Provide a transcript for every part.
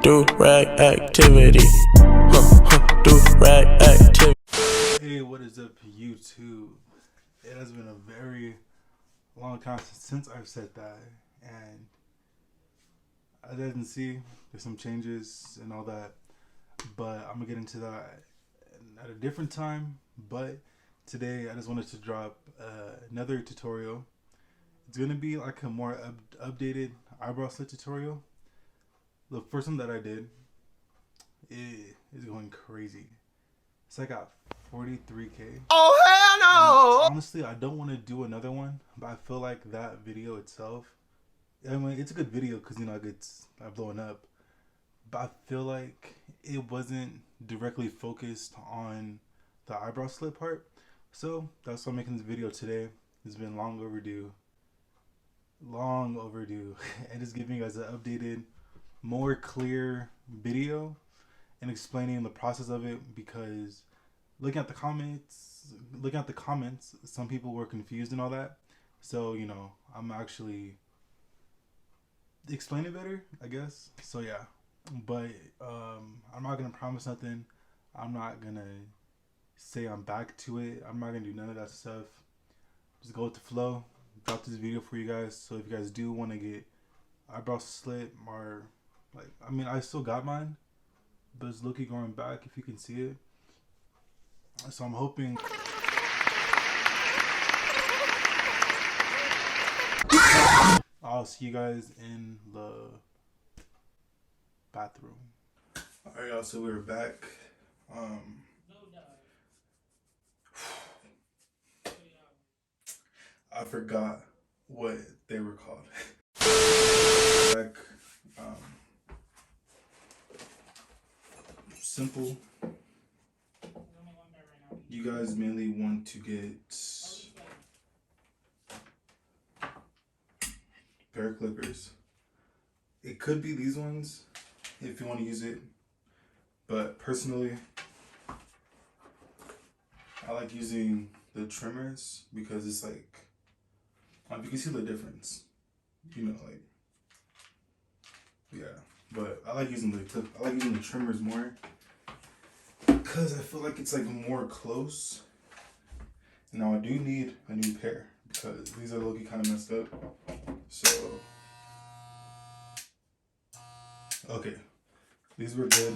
Do rag activity. Do rag activity. Hey, what is up, YouTube? It has been a very long time since I've said that, and I didn't see there's some changes and all that, but I'm gonna get into that at a different time. But today I just wanted to drop another tutorial. It's gonna be like a more updated eyebrow slit tutorial. The first one that I did is going crazy. It's like at 43K. Oh hell no! And honestly, I don't want to do another one, but I feel like that video itself, I mean, it's a good video because, you know, it's blowing up, but I feel like it wasn't directly focused on the eyebrow slit part. So that's why I'm making this video today. It's been long overdue, and just giving you guys an updated, more clear video and explaining the process of it, because looking at the comments, some people were confused and all that. So, you know, I'm actually explaining better, I guess. So yeah, but I'm not gonna promise nothing. I'm not gonna say I'm back to it. I'm not gonna do none of that stuff. Just go with the flow. Drop this video for you guys. So if you guys do want to get eyebrow slit, or like, I mean, I still got mine, but it's looking going back, if you can see it. So I'm hoping I'll see you guys in the bathroom. Alright, y'all, so we're back. I forgot what they were called. Back, simple. You guys mainly want to get pair of clippers. It could be these ones if you want to use it, but personally I like using the trimmers because it's like, you can see the difference, you know, like, yeah. But I like using the trimmers more because I feel like it's like more close. Now I do need a new pair because these are low-key kind of messed up. So okay, these were good.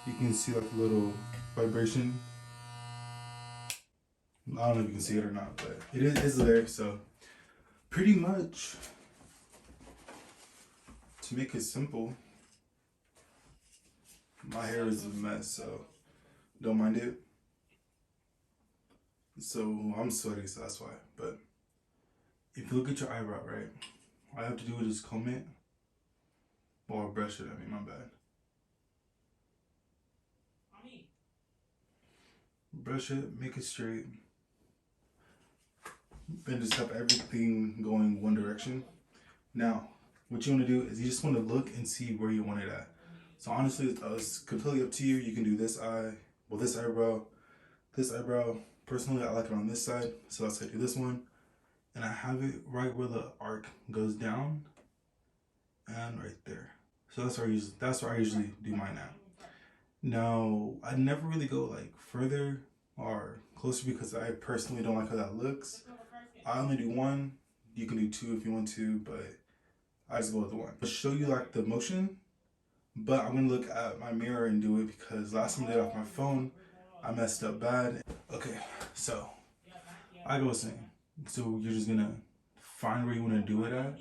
You can see like a little vibration. I don't know if you can see it or not, but it is there. So pretty much, to make it simple, my hair is a mess, so don't mind it. So I'm sweaty, so that's why. But if you look at your eyebrow, right, all I have to do is just comb it or brush it. I mean, my bad. Brush it, make it straight, and just have everything going one direction. Now, what you want to do is you just want to look and see where you want it at. So honestly, it's completely up to you. You can do this eye, well, this eyebrow. Personally, I like it on this side, so that's why I do this one. And I have it right where the arc goes down, and right there. So that's where I usually do mine at. Now, I never really go like further or closer because I personally don't like how that looks. I only do one. You can do two if you want to, but I just go with the one. I'll show you like the motion, but I'm gonna look at my mirror and do it because last time I did it off my phone, I messed up bad. Okay, so I go saying, so you're just gonna find where you want to do it at.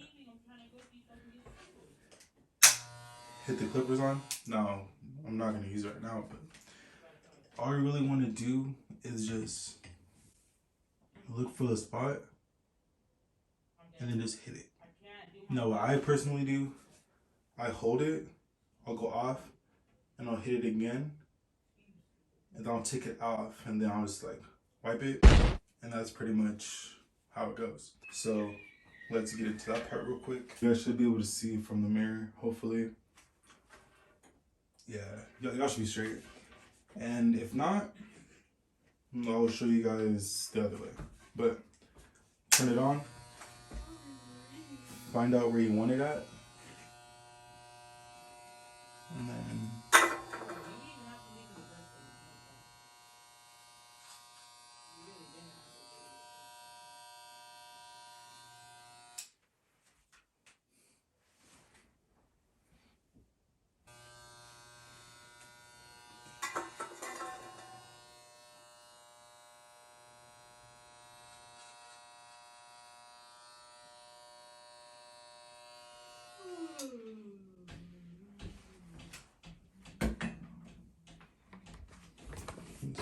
Hit the clippers on. No, I'm not gonna use it right now, but all you really want to do is just look for the spot and then just hit it. No, what I personally do, I hold it, I'll go off, and I'll hit it again, and then I'll take it off, and then I'll just like wipe it, and that's pretty much how it goes. So let's get into that part real quick. You guys should be able to see from the mirror, hopefully. Yeah, y'all should be straight. And if not, I'll show you guys the other way. But turn it on, find out where you want it at,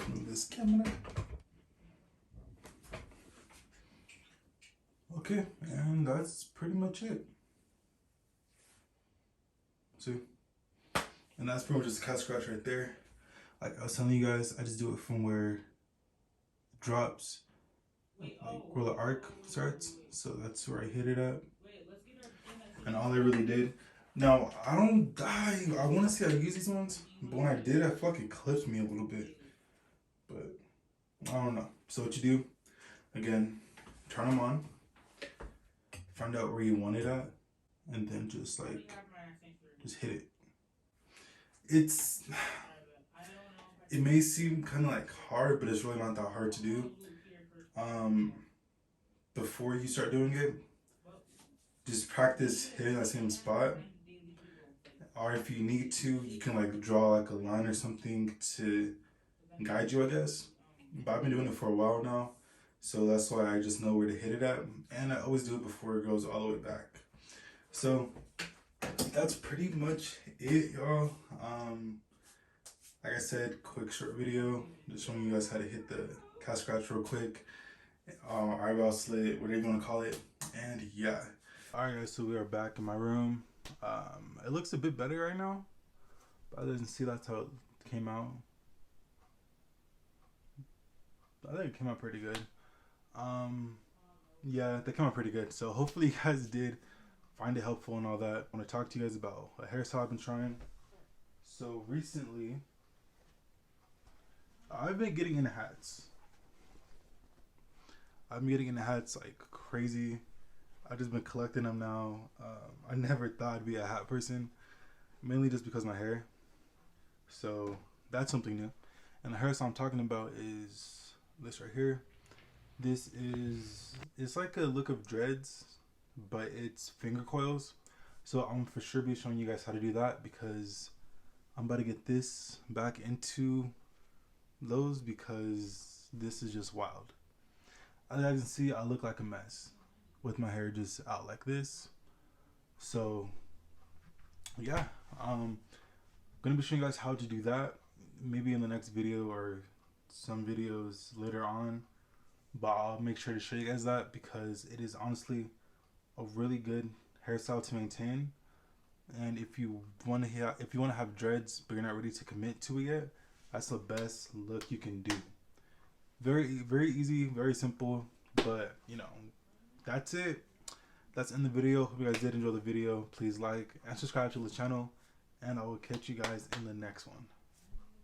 Move this camera. Okay, and that's pretty much it. See? And that's pretty much just a cat scratch right there. Like I was telling you guys, I just do it from where it drops, like where the arc starts. So that's where I hit it at. And all I really did. Now, I want to see how to use these ones, but when I did, I feel like it clipped me a little bit. But I don't know. So what you do, again, turn them on, find out where you want it at, and then just hit it. It may seem kind of like hard, but it's really not that hard to do. Before you start doing it, just practice hitting that same spot. Or if you need to, you can like draw like a line or something to guide you, I guess. But I've been doing it for a while now, so that's why I just know where to hit it at. And I always do it before it goes all the way back. So that's pretty much it, y'all. Like I said, quick short video, just showing you guys how to hit the cat scratch real quick. Eyebrow slit, whatever you want to call it. And yeah. Alright guys, so we are back in my room. It looks a bit better right now, but I didn't see that's how it came out. I think it came out pretty good. Yeah, they came out pretty good. So hopefully you guys did find it helpful and all that. I want to talk to you guys about a hairstyle I've been trying. So recently, I've been getting into hats. I've been getting into hats like crazy. I've just been collecting them now. I never thought I'd be a hat person, mainly just because of my hair. So that's something new. And the hairstyle I'm talking about is this right here. It's like a look of dreads, but it's finger coils. So I'm for sure be showing you guys how to do that, because I'm about to get this back into those, because this is just wild. As you can see, I look like a mess with my hair just out like this. So yeah, gonna be showing you guys how to do that, maybe in the next video or some videos later on, but I'll make sure to show you guys that, because it is honestly a really good hairstyle to maintain. And if you want to have dreads but you're not ready to commit to it yet, that's the best look you can do. Very, very easy, very simple, but you know, that's it. That's in the video. Hope you guys did enjoy the video. Please like and subscribe to the channel, and I will catch you guys in the next one.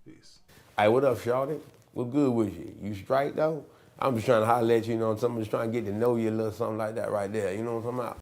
Peace. Hey, what up, shawty? What good with you? You straight though? I'm just trying to holler at you, you know, I'm just trying to get to know you a little something like that right there. You know what I'm talking about?